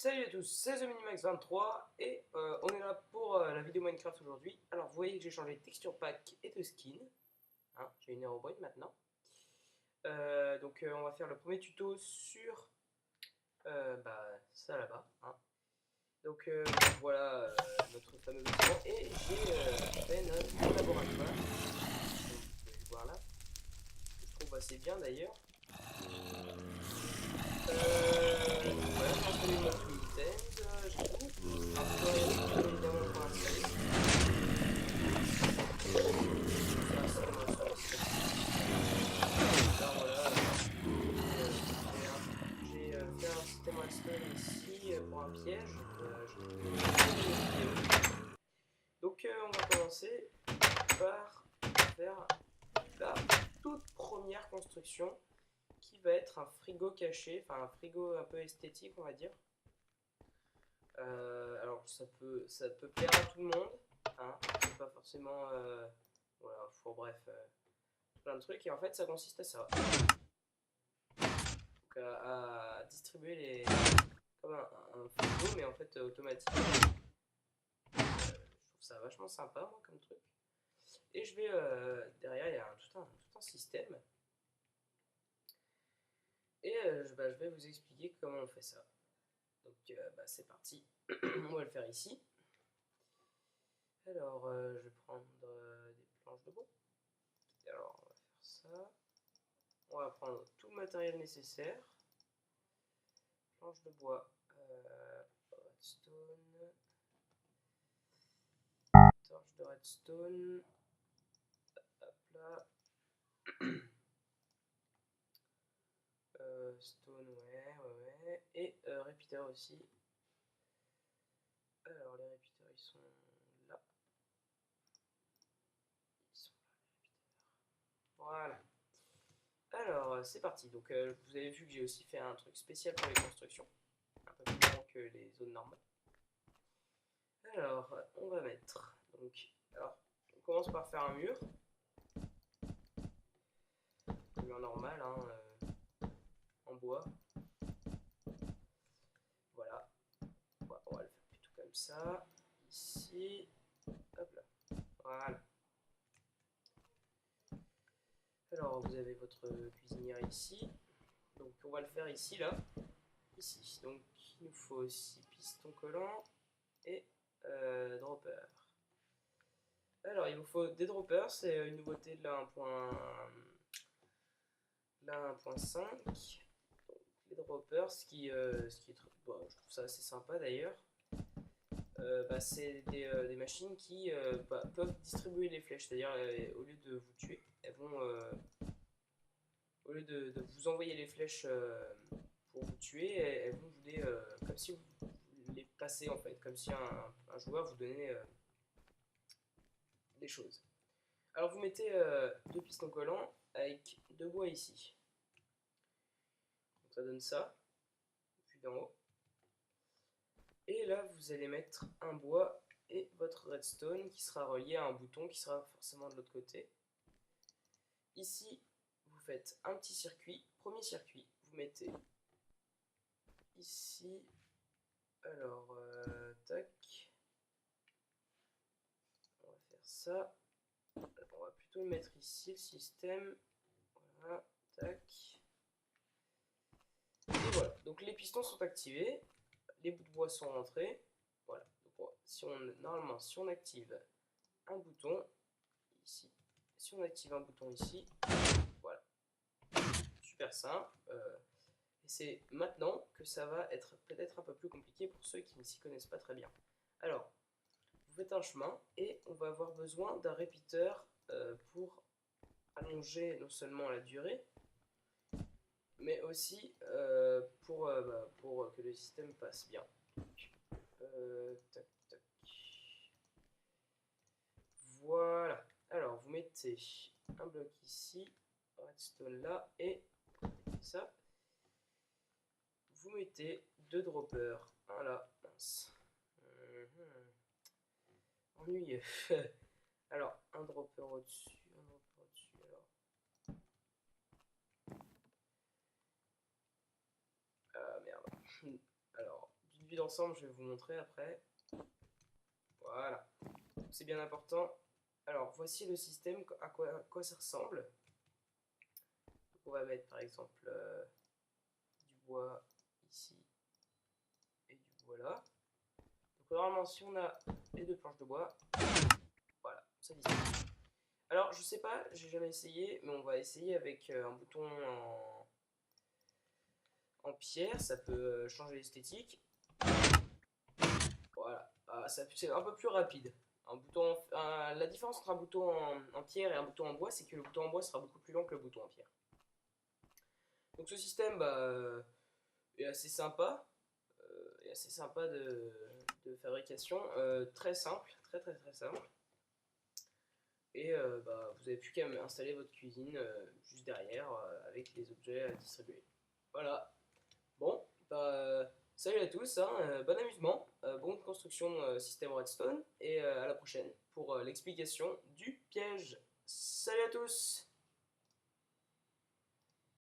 Salut à tous, c'est TheMinimax23 et on est là pour la vidéo Minecraft aujourd'hui. Alors vous voyez que j'ai changé de texture pack et de skin, hein, j'ai une Herobrine maintenant. Donc on va faire le premier tuto sur ça là-bas. Hein. Donc voilà notre fameux bâtiment et j'ai fait notre laboratoire, comme vous pouvez le voir là, que je trouve assez bien d'ailleurs. Voilà, j'ai installé notre Nintendo, j'ai tout. Un tutoriel évidemment pour installer. Ça c'est sur le site. Alors voilà, j'ai fait un système redstone ici pour un piège. Donc on va commencer par faire la toute première construction qui va être un frigo caché, enfin un frigo un peu esthétique on va dire. Alors ça peut plaire à tout le monde, hein, c'est pas forcément voilà, bref, plein de trucs et en fait ça consiste à ça. Donc à distribuer les comme un frigo mais en fait automatique. Je trouve ça vachement sympa moi comme truc. Et je vais derrière il y a tout un système. Et je vais vous expliquer comment on fait ça. Donc c'est parti, on va le faire ici. Alors je vais prendre des planches de bois. Alors on va faire ça. On va prendre tout le matériel nécessaire. Planches de bois, redstone, torche de redstone, hop là. Stone, ouais. Et repeater aussi. Alors les repeaters ils sont là. Voilà. Alors c'est parti. Donc vous avez vu que j'ai aussi fait un truc spécial pour les constructions. Un peu plus grand que les zones normales. Alors on va mettre. Donc, alors on commence par faire un mur. Un mur normal, hein, en bois. Voilà. On va le faire plutôt comme ça. Ici. Hop là. Voilà. Alors vous avez votre cuisinière ici. Donc on va le faire ici, là. Ici. Donc il nous faut aussi piston collant et dropper. Alors il vous faut des droppers, c'est une nouveauté de la 1.5. Les droppers, ce qui est très, bon, je trouve ça assez sympa d'ailleurs. C'est des machines qui peuvent distribuer les flèches, c'est-à-dire au lieu de vous tuer, elles vont au lieu de vous envoyer les flèches pour vous tuer, elles vont vous les comme si vous les passez en fait, comme si un joueur vous donnait des choses. Alors vous mettez deux pistons collants avec deux bois ici. Donc ça donne ça, puis d'en haut. Et là vous allez mettre un bois et votre redstone qui sera relié à un bouton qui sera forcément de l'autre côté. Ici vous faites un petit circuit, premier circuit, vous mettez ici, alors tac, on va faire ça, on va plutôt le mettre ici le système, voilà, tac, et voilà, donc les pistons sont activés, les bouts de bois sont rentrés, voilà, donc normalement si on active un bouton ici, si on active un bouton ici, voilà, super simple. Et c'est maintenant que ça va être peut-être un peu plus compliqué pour ceux qui ne s'y connaissent pas très bien. Alors, vous faites un chemin et on va avoir besoin d'un repeater pour allonger non seulement la durée, mais aussi pour que le système passe bien. Tac, tac. Voilà. Alors, vous mettez mettez un bloc ici, redstone là, et ça. Vous mettez 2 droppers. Voilà, mince. Ennuyeux. Alors, un dropper au-dessus, un dropper au-dessus, alors. Ah merde. Alors, d'une vue d'ensemble, je vais vous montrer après. Voilà. C'est bien important. Alors, voici le système, à quoi ça ressemble. Donc, on va mettre par exemple du bois ici et du bois là. Donc, normalement, si on a les 2 planches de bois, voilà, ça disparaît. Alors, je sais pas, j'ai jamais essayé, mais on va essayer avec un bouton en pierre, ça peut changer l'esthétique. Voilà, c'est un peu plus rapide. La différence entre un bouton en pierre et un bouton en bois, c'est que le bouton en bois sera beaucoup plus lent que le bouton en pierre. Donc ce système est assez sympa, de fabrication, très simple, très simple. Et vous avez plus qu'à installer votre cuisine juste derrière avec les objets à distribuer. Voilà. Bon, salut à tous, hein, bon amusement, bonne construction système Redstone et à la prochaine pour l'explication du piège. Salut à tous!